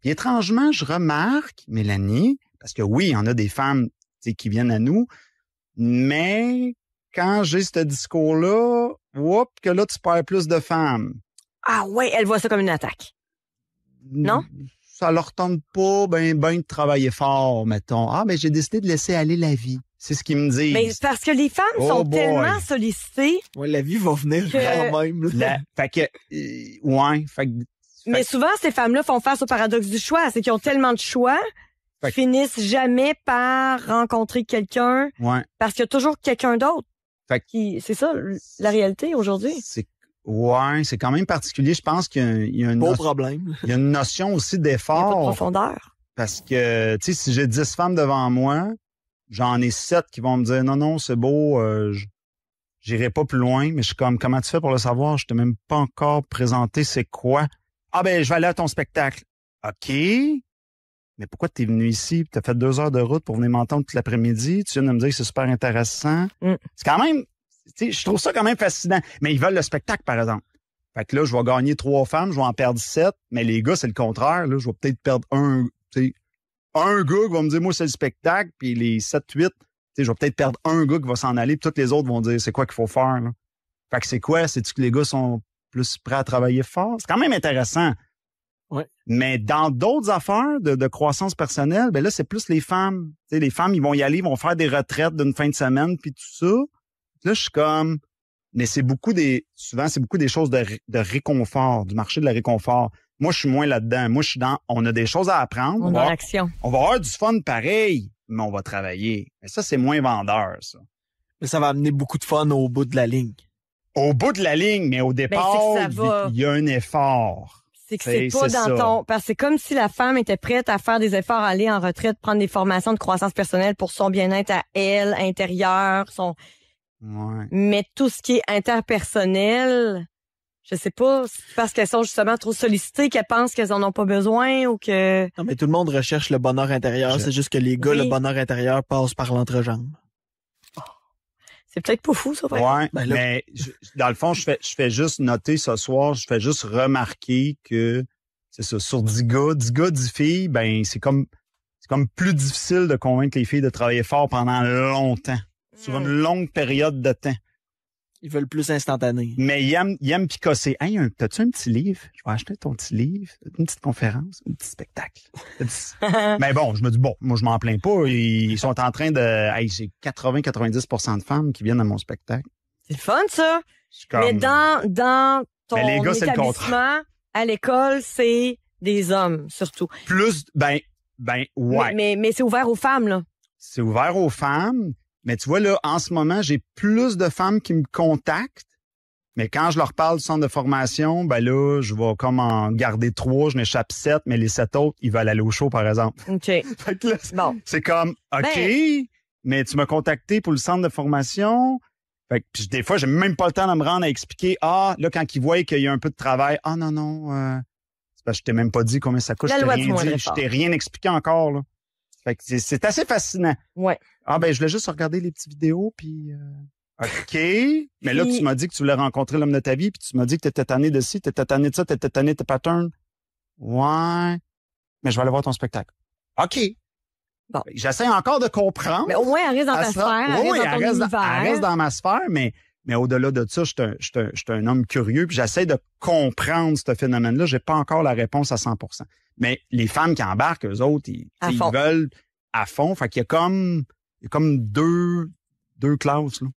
Puis étrangement, je remarque, Mélanie, parce que oui, il y en a des femmes qui viennent à nous, mais quand j'ai ce discours-là, que là, tu perds plus de femmes. Ah ouais, elle voit ça comme une attaque. Non? Ça leur tente pas ben de travailler fort, mettons. Ah, ben j'ai décidé de laisser aller la vie. C'est ce qu'ils me disent. Mais parce que les femmes sont tellement sollicitées. Ouais, la vie va venir quand même. Fait que, ouais. Mais souvent, ces femmes-là font face au paradoxe du choix. C'est qu'ils ont tellement de choix qu'ils finissent jamais par rencontrer quelqu'un. Ouais. Parce qu'il y a toujours quelqu'un d'autre. C'est ça, la réalité aujourd'hui. C'est quand même particulier. Je pense qu'il y a une problème. Il y a une notion aussi d'effort. Il y a pas de profondeur. Parce que, tu sais, si j'ai 10 femmes devant moi, j'en ai 7 qui vont me dire non, c'est beau, j'irai pas plus loin, mais je suis comme, comment tu fais pour le savoir? Je t'ai même pas encore présenté c'est quoi. Ah ben, je vais aller à ton spectacle. OK. Mais pourquoi t'es venu ici? T'as fait 2 heures de route pour venir m'entendre tout l'après-midi. Tu viens de me dire que c'est super intéressant. C'est quand même, tu sais, je trouve ça quand même fascinant. Mais ils veulent le spectacle, par exemple. Fait que là, je vais gagner 3 femmes, je vais en perdre 7. Mais les gars, c'est le contraire. Là, je vais peut-être perdre un gars qui va me dire, moi, c'est le spectacle. Puis les 7, 8, je vais peut-être perdre un gars qui va s'en aller. Puis tous les autres vont dire, c'est quoi qu'il faut faire, là? Fait que c'est quoi? C'est-tu que les gars sont plus prêts à travailler fort? C'est quand même intéressant. Ouais. Mais dans d'autres affaires de croissance personnelle, ben là, c'est plus les femmes. Tu sais, les femmes, ils vont y aller, ils vont faire des retraites d'une fin de semaine, puis tout ça. Là, je suis comme... Mais souvent, c'est beaucoup des choses de réconfort, du marché de la réconfort. Moi, je suis moins là-dedans. Moi, je suis on a des choses à apprendre. On va l'action. On va avoir du fun pareil, mais on va travailler. Mais ça, c'est moins vendeur, ça. Mais ça va amener beaucoup de fun au bout de la ligne. Au bout de la ligne, mais au départ, il y a un effort. C'est que c'est pas dans ton... Parce que c'est comme si la femme était prête à faire des efforts, à aller en retraite, prendre des formations de croissance personnelle pour son bien-être à elle, intérieur, son... Ouais. Mais tout ce qui est interpersonnel, je sais pas, c'est parce qu'elles sont justement trop sollicitées qu'elles pensent qu'elles en ont pas besoin ou que... Non, mais tout le monde recherche le bonheur intérieur. C'est juste que les gars, le bonheur intérieur passe par l'entrejambe. C'est peut-être pas fou, ça. Ouais, mais dans le fond, je fais juste noter ce soir, je fais juste remarquer que c'est ça, sur 10 gars, 10 filles, ben c'est comme plus difficile de convaincre les filles de travailler fort pendant longtemps. Sur une longue période de temps. Ils veulent plus instantané. Mais ils aiment picosser. Hey, t'as-tu un petit livre? Je vais acheter ton petit livre. Une petite conférence, un petit spectacle. Mais bon, je me dis, moi, je m'en plains pas. Ils sont en train de... Hey, j'ai 80-90% de femmes qui viennent à mon spectacle. C'est le fun, ça. Mais dans ton les gars, c'est le établissement, à l'école, c'est des hommes, surtout. Plus, ouais. Mais c'est ouvert aux femmes, là. C'est ouvert aux femmes. Mais tu vois, là, en ce moment, j'ai plus de femmes qui me contactent. Mais quand je leur parle du centre de formation, ben là, je vais comme en garder 3, je m'échappe 7, mais les 7 autres, ils veulent aller au show, par exemple. OK. Fait que là, c'est comme, OK, mais tu m'as contacté pour le centre de formation. Fait que puis des fois, j'ai même pas le temps de me rendre à expliquer. Ah, là, quand ils voient qu'il y a un peu de travail, non, c'est parce que je t'ai même pas dit combien ça coûte. Je t'ai rien expliqué encore, là. Fait que c'est assez fascinant. Ouais. Ah ben je voulais juste regarder les petites vidéos puis OK. Mais là tu m'as dit que tu voulais rencontrer l'homme de ta vie puis tu m'as dit que t'étais tanné de ci, t'étais tanné de ça, t'étais tanné de tes patterns. Ouais. Mais je vais aller voir ton spectacle. OK. Bon. J'essaie encore de comprendre. Mais au moins elle reste dans ta sphère, elle reste dans ma sphère, mais au-delà de ça, je suis un homme curieux puis j'essaie de comprendre ce phénomène-là. J'ai pas encore la réponse à 100%. Mais les femmes qui embarquent, eux autres, ils veulent à fond. Fait qu'il y a comme deux classes, là.